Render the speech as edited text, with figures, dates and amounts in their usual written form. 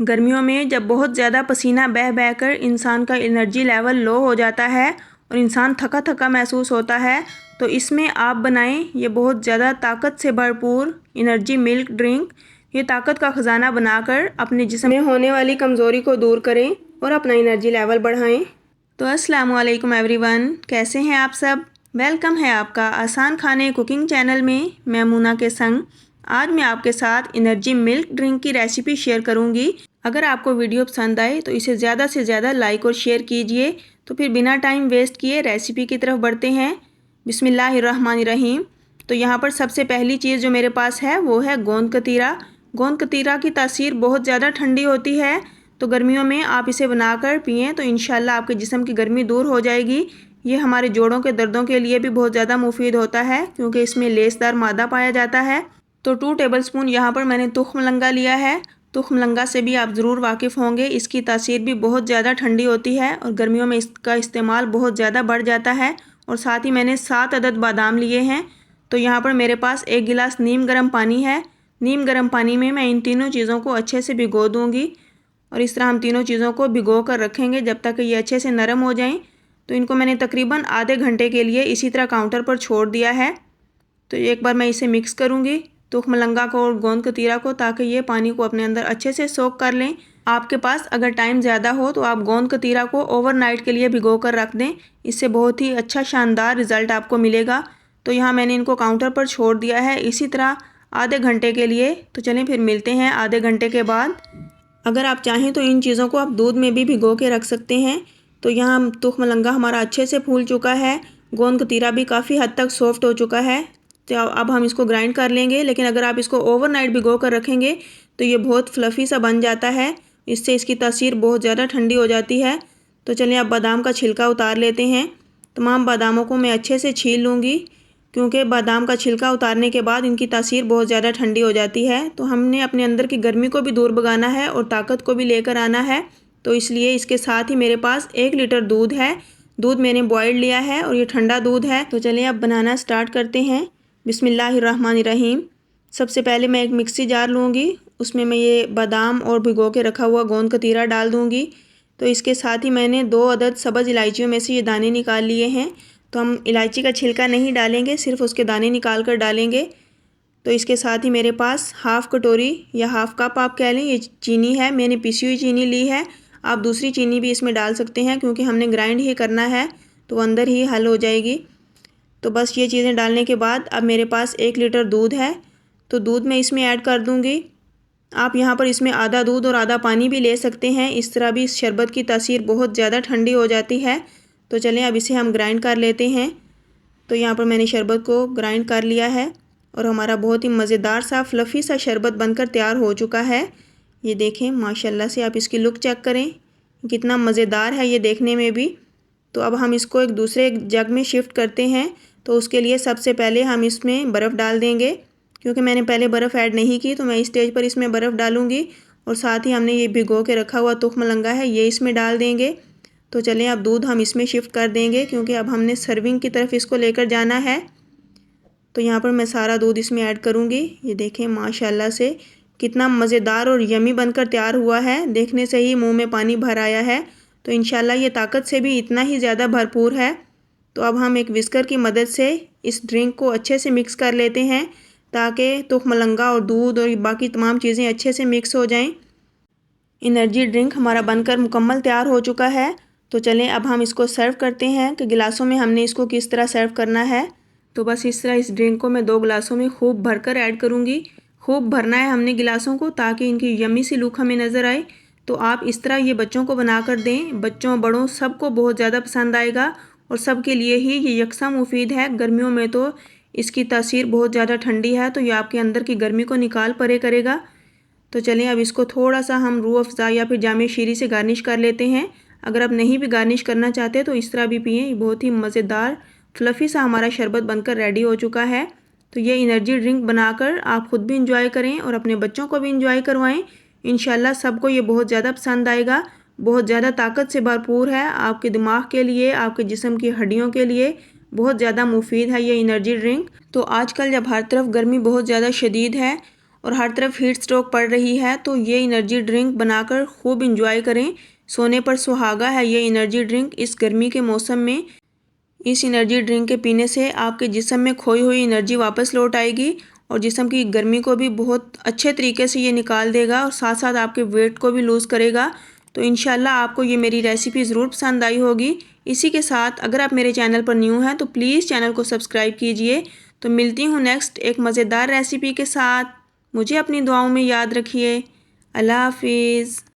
गर्मियों में जब बहुत ज़्यादा पसीना बह बह कर इंसान का एनर्जी लेवल लो हो जाता है और इंसान थका थका महसूस होता है, तो इसमें आप बनाएं ये बहुत ज़्यादा ताकत से भरपूर एनर्जी मिल्क ड्रिंक। ये ताकत का ख़जाना बनाकर अपने जिस्म में होने वाली कमज़ोरी को दूर करें और अपना एनर्जी लेवल बढ़ाएं। तो अस्सलाम वालेकुम एवरीवन, कैसे हैं आप सब। वेलकम है आपका आसान खाने कुकिंग चैनल में मैं मुना के संग। आज मैं आपके साथ एनर्जी मिल्क ड्रिंक की रेसिपी शेयर करूंगी। अगर आपको वीडियो पसंद आए तो इसे ज़्यादा से ज़्यादा लाइक और शेयर कीजिए। तो फिर बिना टाइम वेस्ट किए रेसिपी की तरफ बढ़ते हैं। बिस्मिल्लाहिर्रहमानिर्रहीम। तो यहाँ पर सबसे पहली चीज़ जो मेरे पास है वो है गोंद कतीरा। गोंद कतीरा की तासीर बहुत ज़्यादा ठंडी होती है, तो गर्मियों में आप इसे बनाकर पिएँ तो इंशाल्लाह आपके जिस्म की गर्मी दूर हो जाएगी। ये हमारे जोड़ों के दर्दों के लिए भी बहुत ज़्यादा मुफीद होता है क्योंकि इसमें लेसदार मादा पाया जाता है। तो 2 टेबलस्पून यहाँ पर मैंने तुख्म लंगा लिया है। तुख्म लंगा से भी आप ज़रूर वाकिफ़ होंगे, इसकी तासीर भी बहुत ज़्यादा ठंडी होती है और गर्मियों में इसका इस्तेमाल बहुत ज़्यादा बढ़ जाता है। और साथ ही मैंने 7 अदद बादाम लिए हैं। तो यहाँ पर मेरे पास 1 गिलास नीम गर्म पानी है। नीम गर्म पानी में मैं इन तीनों चीज़ों को अच्छे से भिगो दूँगी और इस तरह हम तीनों चीज़ों को भिगो कर रखेंगे जब तक ये अच्छे से नरम हो जाएं। तो इनको मैंने तकरीबन आधे घंटे के लिए इसी तरह काउंटर पर छोड़ दिया है। तो एक बार मैं इसे मिक्स करूँगी तुख्म लंगा को और गोंद कतीरा को, ताकि ये पानी को अपने अंदर अच्छे से सोख कर लें। आपके पास अगर टाइम ज़्यादा हो तो आप गोंद कतीरा को ओवरनाइट के लिए भिगो कर रख दें, इससे बहुत ही अच्छा शानदार रिज़ल्ट आपको मिलेगा। तो यहाँ मैंने इनको काउंटर पर छोड़ दिया है इसी तरह आधे घंटे के लिए। तो चलें फिर मिलते हैं आधे घंटे के बाद। अगर आप चाहें तो इन चीज़ों को आप दूध में भी भिगो के रख सकते हैं। तो यहाँ तुख्म लंगा हमारा अच्छे से फूल चुका है, गोंद कतीरा भी काफ़ी हद तक सॉफ्ट हो चुका है। तो अब हम इसको ग्राइंड कर लेंगे, लेकिन अगर आप इसको ओवरनाइट भिगो कर रखेंगे तो ये बहुत फ्लफ़ी सा बन जाता है, इससे इसकी तासीर बहुत ज़्यादा ठंडी हो जाती है। तो चलिए अब बादाम का छिलका उतार लेते हैं। तमाम बादामों को मैं अच्छे से छील लूँगी क्योंकि बादाम का छिलका उतारने के बाद इनकी तासीर बहुत ज़्यादा ठंडी हो जाती है। तो हमने अपने अंदर की गर्मी को भी दूर भगाना है और ताकत को भी लेकर आना है। तो इसलिए इसके साथ ही मेरे पास 1 लीटर दूध है। दूध मैंने बॉयल लिया है और ये ठंडा दूध है। तो चलिए अब बनाना स्टार्ट करते हैं। बिस्मिल्लाहिर्रहमानिर्रहीम। सबसे पहले मैं एक मिक्सी जार लूँगी, उसमें मैं ये बादाम और भिगो के रखा हुआ गोंद कतीरा डाल दूँगी। तो इसके साथ ही मैंने 2 अदद सब्ज़ इलायचियों में से ये दाने निकाल लिए हैं। तो हम इलायची का छिलका नहीं डालेंगे, सिर्फ उसके दाने निकाल कर डालेंगे। तो इसके साथ ही मेरे पास हाफ़ कटोरी या हाफ़ कप आप कह लें, ये चीनी है। मैंने पिसी हुई चीनी ली है। आप दूसरी चीनी भी इसमें डाल सकते हैं क्योंकि हमने ग्राइंड ही करना है तो अंदर ही हल हो जाएगी। तो बस ये चीज़ें डालने के बाद अब मेरे पास 1 लीटर दूध है, तो दूध मैं इसमें ऐड कर दूँगी। आप यहाँ पर इसमें आधा दूध और आधा पानी भी ले सकते हैं, इस तरह भी इस शरबत की तासीर बहुत ज़्यादा ठंडी हो जाती है। तो चलें अब इसे हम ग्राइंड कर लेते हैं। तो यहाँ पर मैंने शरबत को ग्राइंड कर लिया है और हमारा बहुत ही मज़ेदार सा फ्लफ़ी सा शरबत बनकर तैयार हो चुका है। ये देखें माशाल्लाह से, आप इसकी लुक चेक करें कितना मज़ेदार है ये देखने में भी। तो अब हम इसको एक दूसरे जग में शिफ्ट करते हैं। तो उसके लिए सबसे पहले हम इसमें बर्फ़ डाल देंगे, क्योंकि मैंने पहले बर्फ़ ऐड नहीं की तो मैं इस स्टेज पर इसमें बर्फ़ डालूँगी। और साथ ही हमने ये भिगो के रखा हुआ तुख्म लंगा है ये इसमें डाल देंगे। तो चलें अब दूध हम इसमें शिफ्ट कर देंगे क्योंकि अब हमने सर्विंग की तरफ इसको लेकर जाना है। तो यहाँ पर मैं सारा दूध इसमें ऐड करूँगी। ये देखें माशाल्लाह से कितना मज़ेदार और यमी बनकर तैयार हुआ है, देखने से ही मुंह में पानी भर आया है। तो इंशाल्लाह ये ताकत से भी इतना ही ज़्यादा भरपूर है। तो अब हम एक विस्कर की मदद से इस ड्रिंक को अच्छे से मिक्स कर लेते हैं ताकि तुख्म लंगा और दूध और बाकी तमाम चीज़ें अच्छे से मिक्स हो जाएँ। एनर्जी ड्रिंक हमारा बनकर मुकम्मल तैयार हो चुका है। तो चलें अब हम इसको सर्व करते हैं कि गिलासों में हमने इसको किस तरह सर्व करना है। तो बस इस तरह इस ड्रिंक को मैं 2 गिलासों में खूब भरकर ऐड करूँगी। खूब भरना है हमने गिलासों को ताकि इनकी यम्मी सी लुक हमें नज़र आए। तो आप इस तरह ये बच्चों को बना कर दें, बच्चों बड़ों सबको बहुत ज़्यादा पसंद आएगा और सब के लिए ही ये यकसा मुफीद है। गर्मियों में तो इसकी तासीर बहुत ज़्यादा ठंडी है, तो ये आपके अंदर की गर्मी को निकाल परे करेगा। तो चलें अब इसको थोड़ा सा हम रूह अफ़ज़ा या फिर जामे शीरी से गार्निश कर लेते हैं। अगर आप नहीं भी गार्निश करना चाहते तो इस तरह भी पिएँ। बहुत ही मज़ेदार फ्लफ़ी सा हमारा शरबत बनकर रेडी हो चुका है। तो ये एनर्जी ड्रिंक बनाकर आप ख़ुद भी इंजॉय करें और अपने बच्चों को भी इंजॉय करवाएं। इंशाल्लाह सबको ये बहुत ज़्यादा पसंद आएगा। बहुत ज़्यादा ताकत से भरपूर है, आपके दिमाग के लिए, आपके जिस्म की हड्डियों के लिए बहुत ज़्यादा मुफीद है ये एनर्जी ड्रिंक। तो आजकल जब हर तरफ गर्मी बहुत ज़्यादा शदीद है और हर तरफ हीट स्ट्रोक पड़ रही है, तो ये एनर्जी ड्रिंक बनाकर खूब इंजॉय करें। सोने पर सुहागा है ये एनर्जी ड्रिंक इस गर्मी के मौसम में। इस एनर्जी ड्रिंक के पीने से आपके जिस्म में खोई हुई एनर्जी वापस लौट आएगी और जिस्म की गर्मी को भी बहुत अच्छे तरीके से ये निकाल देगा और साथ साथ आपके वेट को भी लूज़ करेगा। तो इंशाल्लाह आपको ये मेरी रेसिपी ज़रूर पसंद आई होगी। इसी के साथ अगर आप मेरे चैनल पर न्यू हैं तो प्लीज़ चैनल को सब्सक्राइब कीजिए। तो मिलती हूँ नेक्स्ट एक मज़ेदार रेसिपी के साथ। मुझे अपनी दुआओं में याद रखिए। अल्लाह हाफिज़।